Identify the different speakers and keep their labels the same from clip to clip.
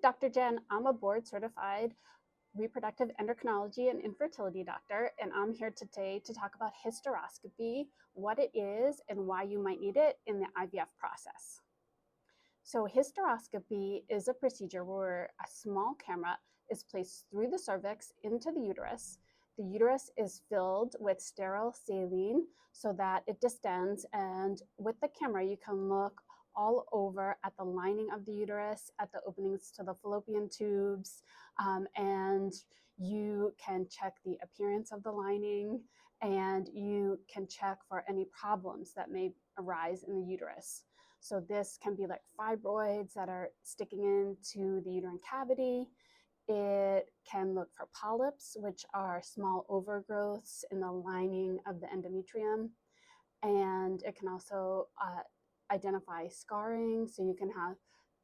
Speaker 1: Dr. Jen. I'm a board certified reproductive endocrinology and infertility doctor, and I'm here today to talk about hysteroscopy, what it is, and why you might need it in the IVF process. So hysteroscopy is a procedure where a small camera is placed through the cervix into the uterus. The uterus is filled with sterile saline so that it distends, and with the camera you can look all over at the lining of the uterus, at the openings to the fallopian tubes, and you can check the appearance of the lining, and you can check for any problems that may arise in the uterus. So this can be like fibroids that are sticking into the uterine cavity. It can look for polyps, which are small overgrowths in the lining of the endometrium. And it can also identify scarring. So you can have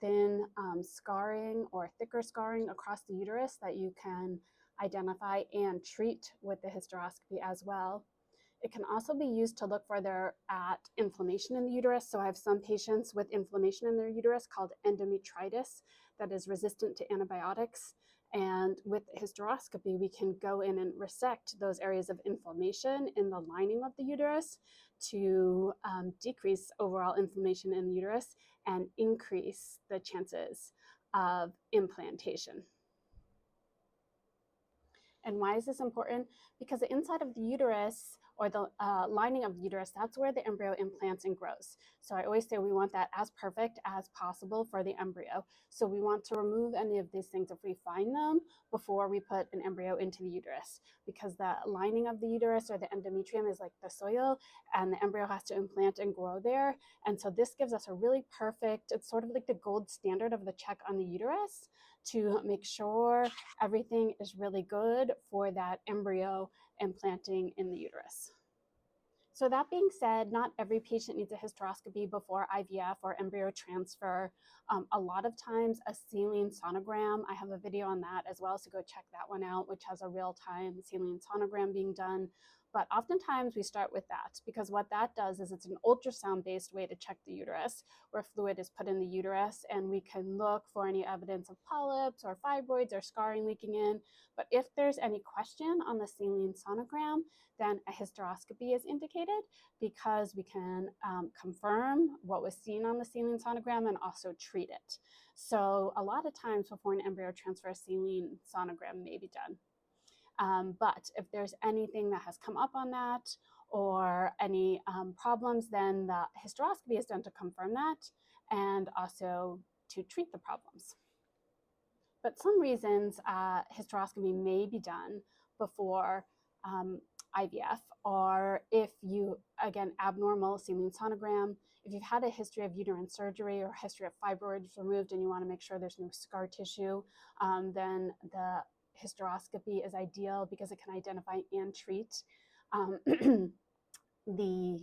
Speaker 1: thin scarring or thicker scarring across the uterus that you can identify and treat with the hysteroscopy as well. It can also be used to look further at inflammation in the uterus. So I have some patients with inflammation in their uterus called endometritis that is resistant to antibiotics. And with hysteroscopy, we can go in and resect those areas of inflammation in the lining of the uterus to decrease overall inflammation in the uterus and increase the chances of implantation. And why is this important? Because the inside of the uterus, or the lining of the uterus, that's where the embryo implants and grows. So I always say we want that as perfect as possible for the embryo. So we want to remove any of these things if we find them before we put an embryo into the uterus, because the lining of the uterus or the endometrium is like the soil, and the embryo has to implant and grow there. And so this gives us a really perfect, it's sort of like the gold standard of the check on the uterus to make sure everything is really good for that embryo implanting in the uterus. So that being said, not every patient needs a hysteroscopy before IVF or embryo transfer. A lot of times a saline sonogram, I have a video on that as well, so go check that one out, which has a real-time saline sonogram being done. But oftentimes we start with that, because what that does is it's an ultrasound-based way to check the uterus, where fluid is put in the uterus, and we can look for any evidence of polyps or fibroids or scarring leaking in. But if there's any question on the saline sonogram, then a hysteroscopy is indicated, because we can confirm what was seen on the saline sonogram and also treat it. So a lot of times before an embryo transfer, a saline sonogram may be done. But if there's anything that has come up on that, or any problems, then the hysteroscopy is done to confirm that and also to treat the problems. But some reasons hysteroscopy may be done before IVF, or if you, again, abnormal saline sonogram, if you've had a history of uterine surgery or history of fibroids removed and you want to make sure there's no scar tissue, then the hysteroscopy is ideal, because it can identify and treat the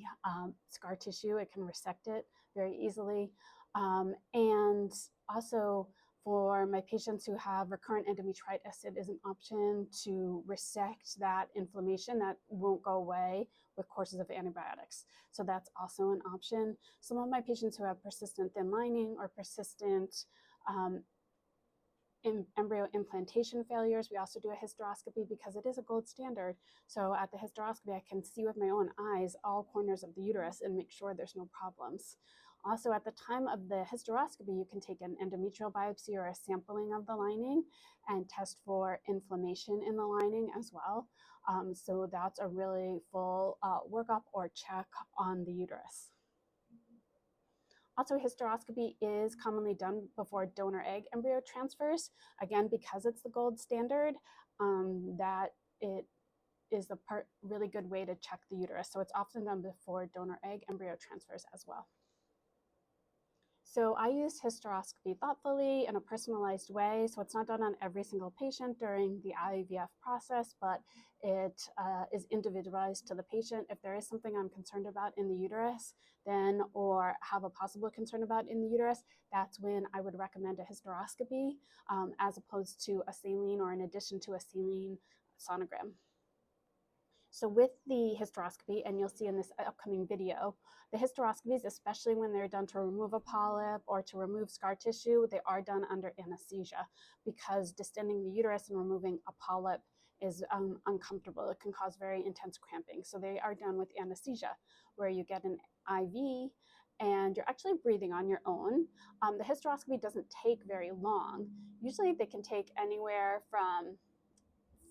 Speaker 1: scar tissue. It can resect it very easily. And also, for my patients who have recurrent endometritis, it is an option to resect that inflammation that won't go away with courses of antibiotics. So that's also an option. Some of my patients who have persistent thin lining or persistent embryo implantation failures, we also do a hysteroscopy, because it is a gold standard. So at the hysteroscopy, I can see with my own eyes all corners of the uterus and make sure there's no problems. Also, at the time of the hysteroscopy, you can take an endometrial biopsy or a sampling of the lining and test for inflammation in the lining as well. So that's a really full workup or check on the uterus. Also, hysteroscopy is commonly done before donor egg embryo transfers, again, because it's the gold standard, that it is a really good way to check the uterus. So it's often done before donor egg embryo transfers as well. So I use hysteroscopy thoughtfully in a personalized way. So it's not done on every single patient during the IVF process, but it is individualized to the patient. If there is something I'm concerned about in the uterus, then, or have a possible concern about in the uterus, that's when I would recommend a hysteroscopy as opposed to a saline, or in addition to a saline sonogram. So with the hysteroscopy, and you'll see in this upcoming video, the hysteroscopies, especially when they're done to remove a polyp or to remove scar tissue, they are done under anesthesia, because distending the uterus and removing a polyp is uncomfortable. It can cause very intense cramping. So they are done with anesthesia, where you get an IV and you're actually breathing on your own. The hysteroscopy doesn't take very long. Usually they can take anywhere from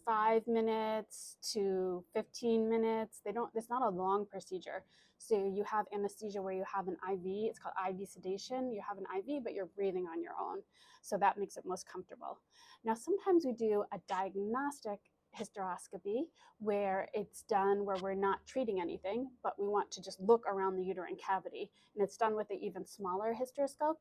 Speaker 1: 5 minutes to 15 minutes. It's not a long procedure. So you have anesthesia where you have an IV, it's called IV sedation. You have an IV, but you're breathing on your own. So that makes it most comfortable. Now, sometimes we do a diagnostic hysteroscopy where it's done where we're not treating anything, but we want to just look around the uterine cavity. And it's done with an even smaller hysteroscope.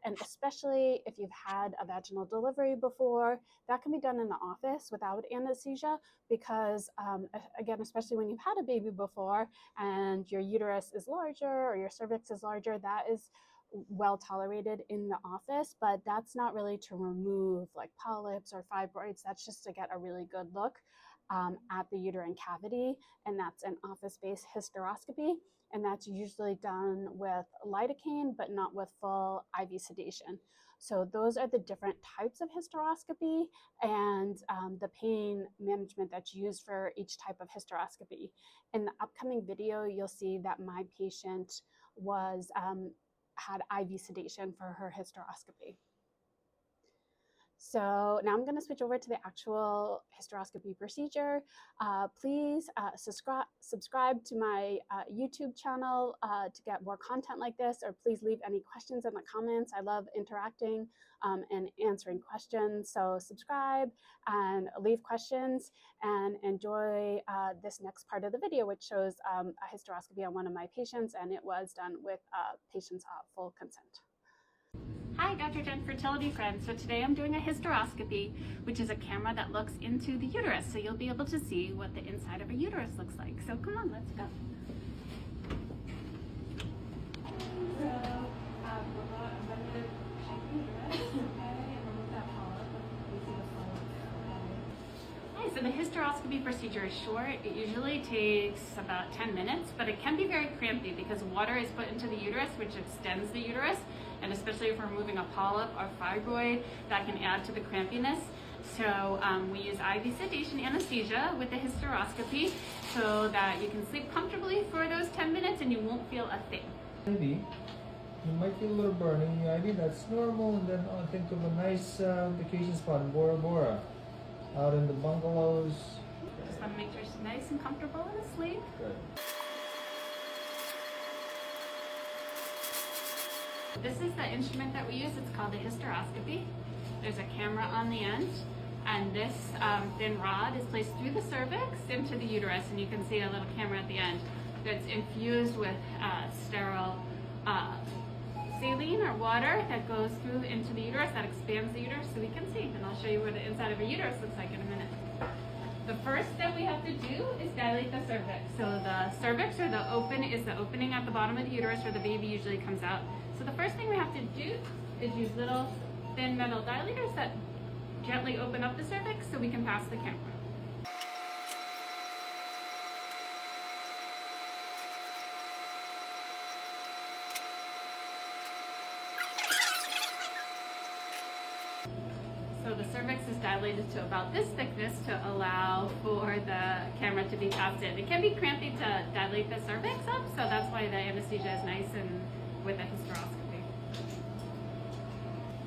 Speaker 1: And especially if you've had a vaginal delivery before, that can be done in the office without anesthesia, because again, especially when you've had a baby before and your uterus is larger or your cervix is larger, that is well tolerated in the office, but that's not really to remove like polyps or fibroids. That's just to get a really good look at the uterine cavity, and that's an office-based hysteroscopy, and that's usually done with lidocaine, but not with full IV sedation. So those are the different types of hysteroscopy and the pain management that's used for each type of hysteroscopy. In the upcoming video, you'll see that my patient had IV sedation for her hysteroscopy. So now I'm going to switch over to the actual hysteroscopy procedure. Please subscribe to my YouTube channel to get more content like this, or please leave any questions in the comments. I love interacting and answering questions. So subscribe and leave questions, and enjoy this next part of the video, which shows a hysteroscopy on one of my patients, and it was done with patient's full consent.
Speaker 2: Hi, Dr. Jen fertility friends. So today I'm doing a hysteroscopy, which is a camera that looks into the uterus. So you'll be able to see what the inside of a uterus looks like. So come on, let's go. So I'm going to check the uterus, okay, and remove that polyp. You see the polyp there, okay? So the hysteroscopy procedure is short. It usually takes about 10 minutes, but it can be very crampy because water is put into the uterus, which extends the uterus. And especially if we're removing a polyp or fibroid, that can add to the crampiness. So we use IV sedation anesthesia with the hysteroscopy so that you can sleep comfortably for those 10 minutes and you won't feel a thing.
Speaker 3: Maybe you might feel a little burning in the IV, that's normal. And then think of a nice vacation spot in Bora Bora, out in the bungalows.
Speaker 2: Just want to make sure she's nice and comfortable and asleep.
Speaker 3: Good.
Speaker 2: This is the instrument that we use. It's called a hysteroscopy. There's a camera on the end, and this thin rod is placed through the cervix into the uterus, and you can see a little camera at the end that's infused with sterile saline or water that goes through into the uterus, that expands the uterus so we can see. And I'll show you what the inside of a uterus looks like in a minute. The first step we have to do is dilate the cervix. So the cervix, or the opening at the bottom of the uterus where the baby usually comes out. So the first thing we have to do is use little thin metal dilators that gently open up the cervix so we can pass the camera. So the cervix is dilated to about this thickness to allow for the camera to be passed in. It can be crampy to dilate the cervix up, so that's why the anesthesia is nice and with a hysteroscopy.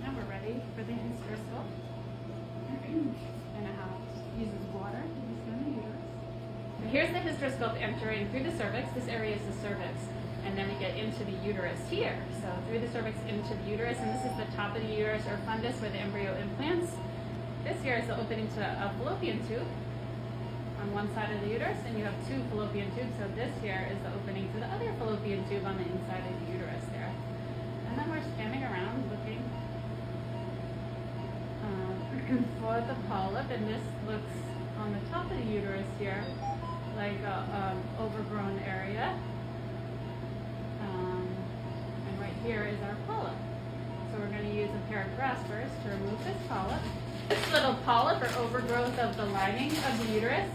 Speaker 2: Now we're ready for the hysteroscope. And it uses water to descend the uterus. Here's the hysteroscope entering through the cervix. This area is the cervix. And then we get into the uterus here. So through the cervix into the uterus, and this is the top of the uterus or fundus where the embryo implants. This here is the opening to a fallopian tube on one side of the uterus, and you have two fallopian tubes. So this here is the opening to the other fallopian tube on the inside of the uterus there. And then we're standing around looking for the polyp, and this looks on the top of the uterus here like a overgrown area. Here is our polyp. So we're going to use a pair of graspers to remove this polyp. This little polyp or overgrowth of the lining of the uterus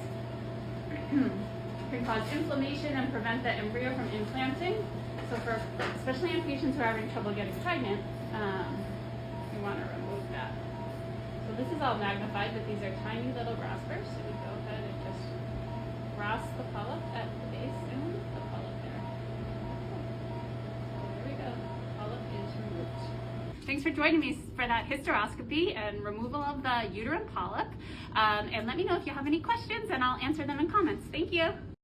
Speaker 2: can cause inflammation and prevent the embryo from implanting. So for, especially in patients who are having trouble getting pregnant, we want to remove that. So this is all magnified, but these are tiny little graspers. So we go ahead and just grasp the polyp at the base and remove the polyp there. So there we go. Polyp is removed. Thanks for joining me for that hysteroscopy and removal of the uterine polyp. And let me know if you have any questions and I'll answer them in comments. Thank you.